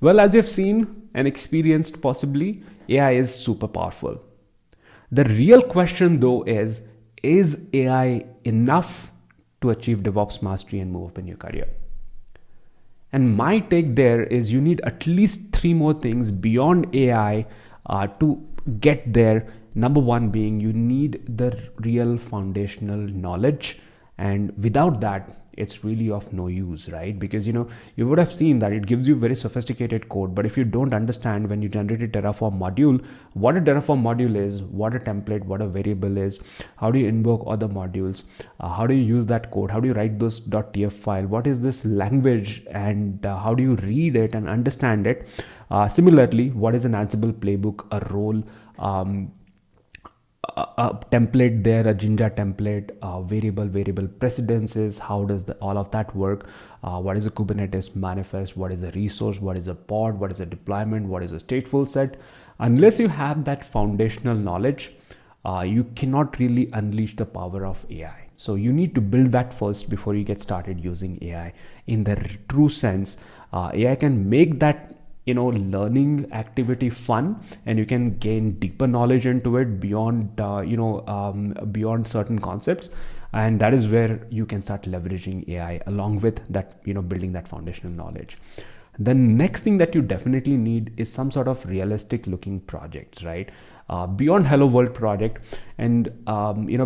Well, as you've seen and experienced possibly, AI is super powerful. The real question though is AI enough to achieve DevOps mastery and move up in your career? And my take there is you need at least three more things beyond AI to get there. Number one being you need the real foundational knowledge, and without that, it's really of no use, right? Because you would have seen that it gives you very sophisticated code, but if you don't understand when you generate a Terraform module, what a Terraform module is, what a template, what a variable is, how do you invoke other modules, how do you use that code, how do you write those .tf file, what is this language, and how do you read it and understand it. Similarly, what is an Ansible playbook, a role, a template there, a Jinja template, variable precedences, how does all of that work, what is a Kubernetes manifest, what is a resource, what is a pod, what is a deployment, what is a stateful set. Unless you have that foundational knowledge, you cannot really unleash the power of AI. So you need to build that first before you get started using AI in the true sense. AI can make that learning activity fun, and you can gain deeper knowledge into it beyond beyond certain concepts, and that is where you can start leveraging AI along with that, building that foundational knowledge. The next thing that you definitely need is some sort of realistic looking projects, right? Beyond Hello World project, and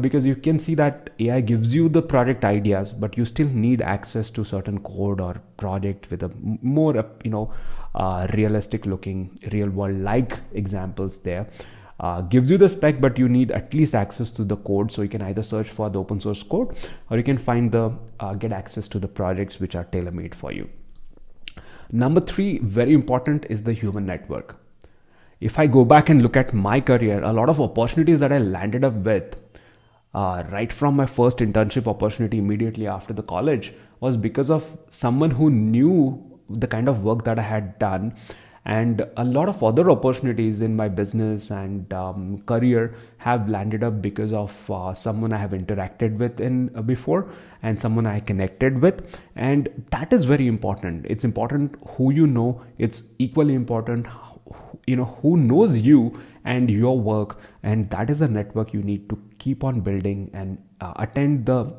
because you can see that AI gives you the project ideas, but you still need access to certain code or project with a more realistic looking real world like examples there. Gives you the spec, but you need at least access to the code, so you can either search for the open source code or you can find the get access to the projects which are tailor made for you. Number three, very important, is the human network. If I go back and look at my career, a lot of opportunities that I landed up with right from my first internship opportunity immediately after the college was because of someone who knew the kind of work that I had done. And a lot of other opportunities in my business and career have landed up because of someone I have interacted with in before, and someone I connected with. And that is very important. It's important who you know. It's equally important who knows you and your work, and that is a network you need to keep on building and attend the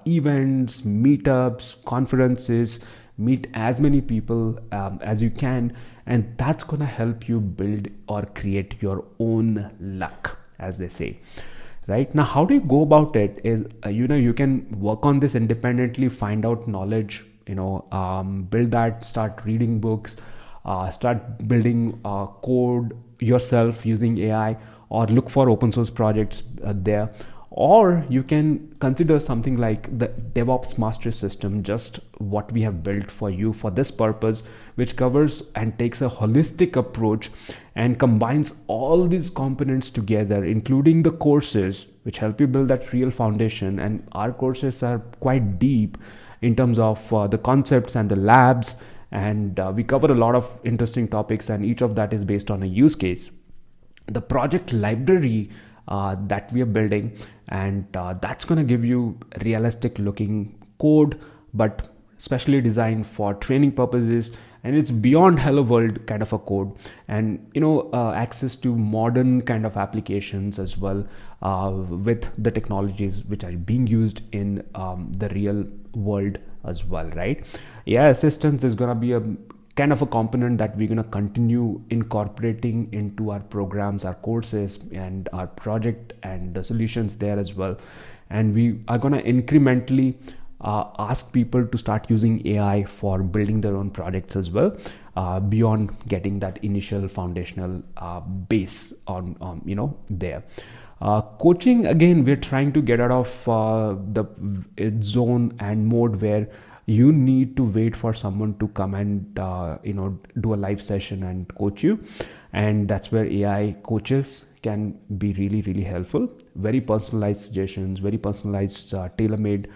events, meetups, conferences, meet as many people as you can, and that's gonna help you build or create your own luck, as they say. Right now, how do you go about it is you can work on this independently, find out knowledge, build that, start reading books, start building code yourself using AI, or look for open source projects there. Or you can consider something like the DevOps Mastery System, just what we have built for you for this purpose, which covers and takes a holistic approach and combines all these components together, including the courses which help you build that real foundation. And our courses are quite deep in terms of the concepts and the labs, and we cover a lot of interesting topics, and each of that is based on a use case. The project library that we are building, and that's going to give you realistic looking code, but specially designed for training purposes, and it's beyond hello world kind of a code, and access to modern kind of applications as well, with the technologies which are being used in the real world as well, right? AI assistance is going to be a kind of a component that we're going to continue incorporating into our programs, our courses, and our project and the solutions there as well. And we are going to incrementally ask people to start using AI for building their own projects as well, beyond getting that initial foundational base on there. Coaching, again, we're trying to get out of the zone and mode where you need to wait for someone to come and do a live session and coach you, and that's where AI coaches can be really, really helpful. Very personalized suggestions, very personalized tailor-made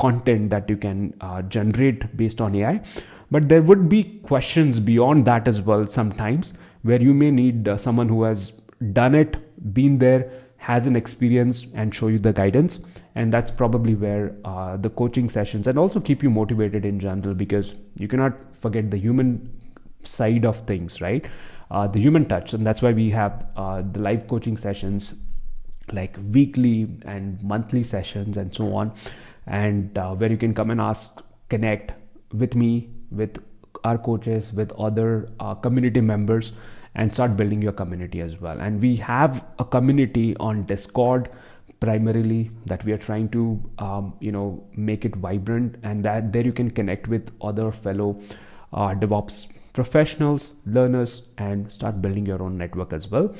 content that you can generate based on AI. But there would be questions beyond that as well sometimes, where you may need someone who has done it, been there, has an experience, and show you the guidance. And that's probably where the coaching sessions, and also keep you motivated in general, because you cannot forget the human side of things, right? The human touch. And that's why we have the live coaching sessions, like weekly and monthly sessions and so on, and where you can come and ask, connect with me, with our coaches, with other community members, and start building your community as well. And we have a community on Discord primarily that we are trying to make it vibrant, and that there you can connect with other fellow DevOps professionals, learners, and start building your own network as well.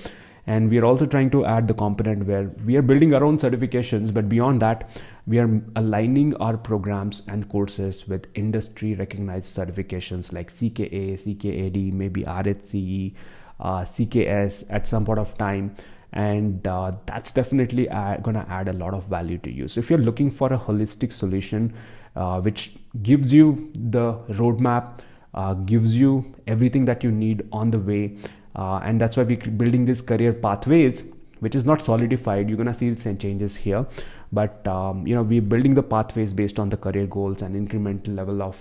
And we are also trying to add the component where we are building our own certifications, but beyond that, we are aligning our programs and courses with industry recognized certifications like CKA, CKAD, maybe RHCE, CKS at some point of time. And that's definitely going to add a lot of value to you. So if you're looking for a holistic solution which gives you the roadmap, gives you everything that you need on the way, and that's why we're building these career pathways, which is not solidified. You're going to see some changes here, but we're building the pathways based on the career goals and incremental level of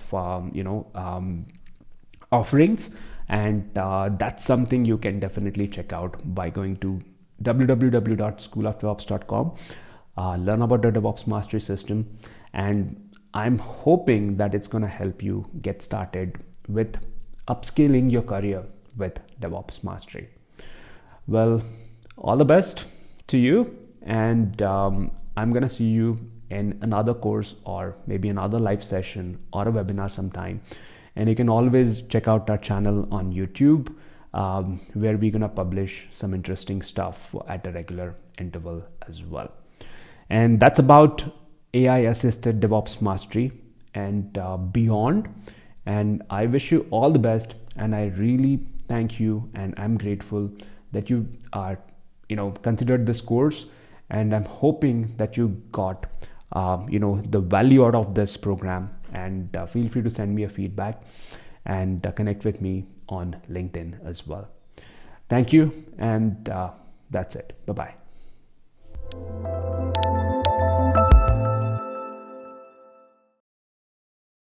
offerings. And that's something you can definitely check out by going to www.schoolofdevops.com, learn about the DevOps Mastery System, and I'm hoping that it's going to help you get started with upscaling your career with DevOps Mastery. Well, all the best to you, and I'm going to see you in another course or maybe another live session or a webinar sometime. And you can always check out our channel on YouTube, where we're going to publish some interesting stuff at a regular interval as well. And that's about AI assisted DevOps mastery and beyond. And I wish you all the best, and I really thank you, and I'm grateful that you are considered this course, and I'm hoping that you got the value out of this program. And feel free to send me a feedback and connect with me on LinkedIn as well. Thank you, and that's it. Bye-bye.